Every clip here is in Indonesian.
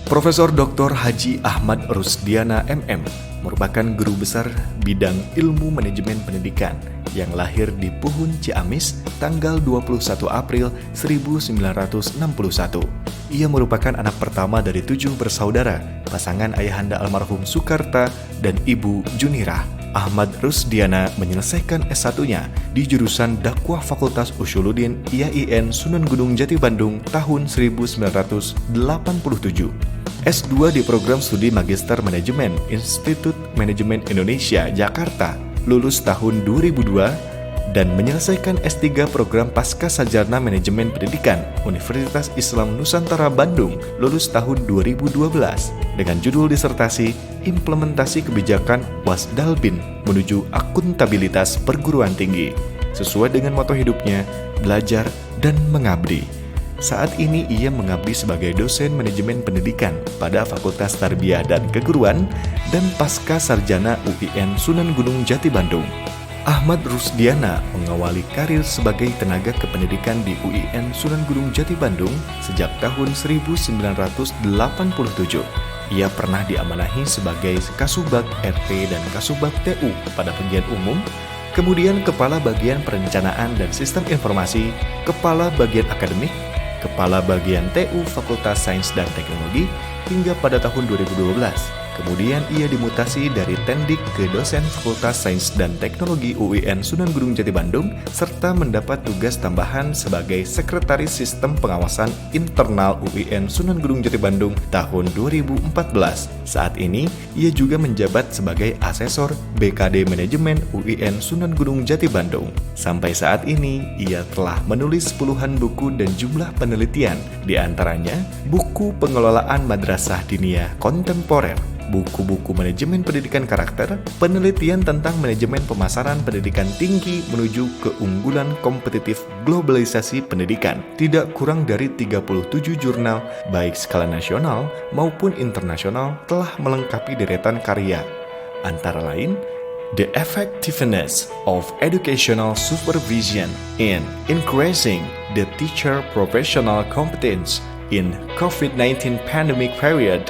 Profesor Dr. Haji Ahmad Rusdiana MM merupakan guru besar bidang ilmu manajemen pendidikan yang lahir di Puhun, Ciamis, tanggal 21 April 1961. Ia merupakan anak pertama dari 7 bersaudara, pasangan ayahanda almarhum Soekarta dan Ibu Junirah. Ahmad Rusdiana menyelesaikan S1-nya di jurusan Dakwah Fakultas Usuluddin IAIN Sunan Gunung Jati Bandung tahun 1987. S2 di program studi Magister Manajemen Institut Manajemen Indonesia, Jakarta, lulus tahun 2002 dan menyelesaikan S3 program Pascasarjana Manajemen Pendidikan Universitas Islam Nusantara Bandung, lulus tahun 2012 dengan judul disertasi Implementasi Kebijakan Wasdalbin menuju Akuntabilitas Perguruan Tinggi, sesuai dengan moto hidupnya, belajar dan mengabdi. Saat ini ia mengabdi sebagai dosen manajemen pendidikan pada Fakultas Tarbiyah dan Keguruan dan Pascasarjana UIN Sunan Gunung Jati Bandung. Ahmad Rusdiana mengawali karir sebagai tenaga kependidikan di UIN Sunan Gunung Jati Bandung sejak tahun 1987. Ia pernah diamanahi sebagai Kasubag RT dan Kasubag TU pada bagian umum, kemudian Kepala Bagian Perencanaan dan Sistem Informasi, Kepala Bagian Akademik, Kepala Bagian TU Fakultas Sains dan Teknologi, hingga pada tahun 2012. Kemudian ia dimutasi dari Tendik ke dosen Fakultas Sains dan Teknologi UIN Sunan Gunung Jati Bandung, serta mendapat tugas tambahan sebagai Sekretaris Sistem Pengawasan Internal UIN Sunan Gunung Jati Bandung tahun 2014. Saat ini, ia juga menjabat sebagai Asesor BKD Manajemen UIN Sunan Gunung Jati Bandung. Sampai saat ini, ia telah menulis puluhan buku dan jumlah penelitian, di antaranya buku Pengelolaan Madrasah Diniyah Kontemporer, buku-buku manajemen pendidikan karakter, penelitian tentang manajemen pemasaran pendidikan tinggi menuju keunggulan kompetitif globalisasi pendidikan. Tidak kurang dari 37 jurnal, baik skala nasional maupun internasional, telah melengkapi deretan karya. Antara lain, The Effectiveness of Educational Supervision in Increasing the Teacher Professional Competence in COVID-19 Pandemic Period,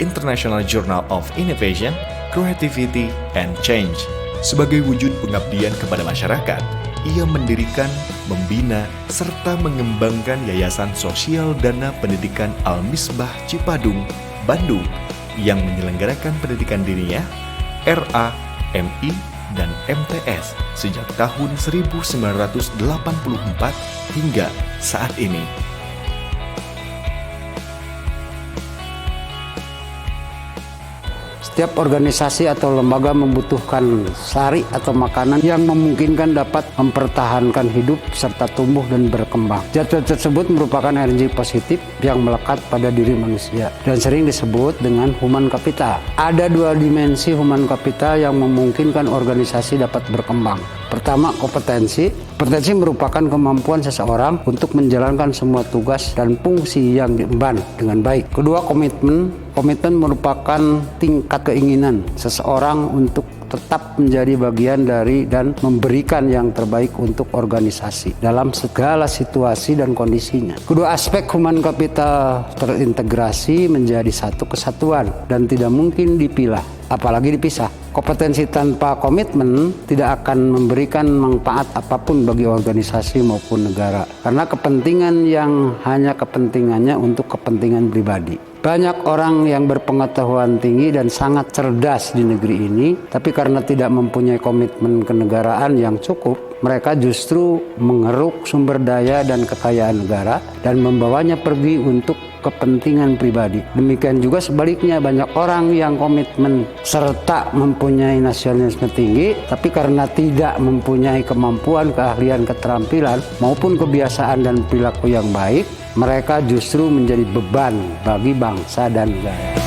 International Journal of Innovation, Creativity, and Change. Sebagai wujud pengabdian kepada masyarakat, ia mendirikan, membina, serta mengembangkan Yayasan Sosial Dana Pendidikan Al-Misbah Cipadung, Bandung, yang menyelenggarakan pendidikan diniyah, RA, MI, dan MTS sejak tahun 1984 hingga saat ini. Setiap organisasi atau lembaga membutuhkan sari atau makanan yang memungkinkan dapat mempertahankan hidup serta tumbuh dan berkembang. Zat tersebut merupakan energi positif yang melekat pada diri manusia dan sering disebut dengan human capital. Ada 2 dimensi human capital yang memungkinkan organisasi dapat berkembang. Pertama, kompetensi. Kompetensi merupakan kemampuan seseorang untuk menjalankan semua tugas dan fungsi yang diemban dengan baik. Kedua, komitmen. Komitmen merupakan tingkat keinginan seseorang untuk tetap menjadi bagian dari dan memberikan yang terbaik untuk organisasi dalam segala situasi dan kondisinya. Kedua aspek human capital terintegrasi menjadi satu kesatuan dan tidak mungkin dipilah, apalagi dipisah. Kompetensi tanpa komitmen tidak akan memberikan manfaat apapun bagi organisasi maupun negara, karena kepentingan yang hanya kepentingannya untuk kepentingan pribadi. Banyak orang yang berpengetahuan tinggi dan sangat cerdas di negeri ini, tapi karena tidak mempunyai komitmen kenegaraan yang cukup, mereka justru mengeruk sumber daya dan kekayaan negara dan membawanya pergi untuk kepentingan pribadi. Demikian juga sebaliknya, banyak orang yang komitmen serta mempunyai nasionalisme tinggi, tapi karena tidak mempunyai kemampuan, keahlian, keterampilan maupun kebiasaan dan perilaku yang baik, mereka justru menjadi beban bagi bangsa dan negara.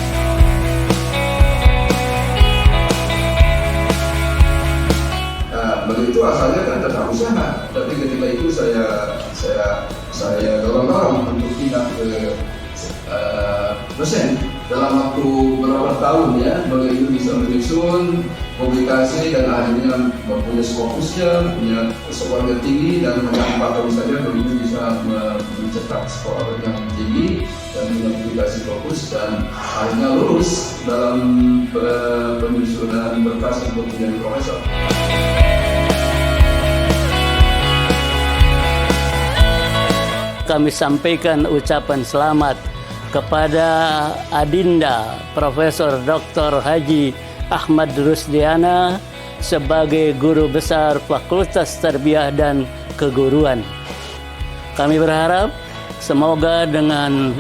Begitu asalnya kan tentang usaha, tapi ketika itu saya dorong untuk pindah ke dosen. dalam waktu beberapa tahun ya, beliau itu bisa menyusun publikasi dan akhirnya mempunyai fokusnya, punya skor yang tinggi, dan hanya 4 tahun saja beliau bisa mencetak skor yang tinggi dan punya publikasi fokus dan akhirnya lulus dalam penyusunan berkas untuk menjadi profesor. Kami sampaikan ucapan selamat kepada Adinda Profesor Dr. Haji Ahmad Rusdiana sebagai Guru Besar Fakultas Tarbiyah dan Keguruan. Kami berharap semoga dengan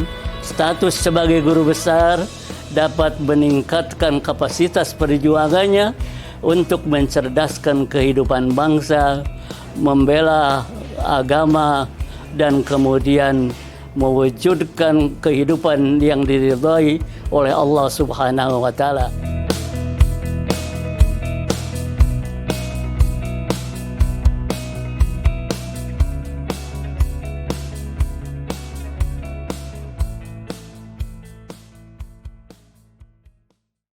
status sebagai Guru Besar dapat meningkatkan kapasitas perjuangannya untuk mencerdaskan kehidupan bangsa, membela agama, dan kemudian mewujudkan kehidupan yang diridhai oleh Allah Subhanahu wa Ta'ala.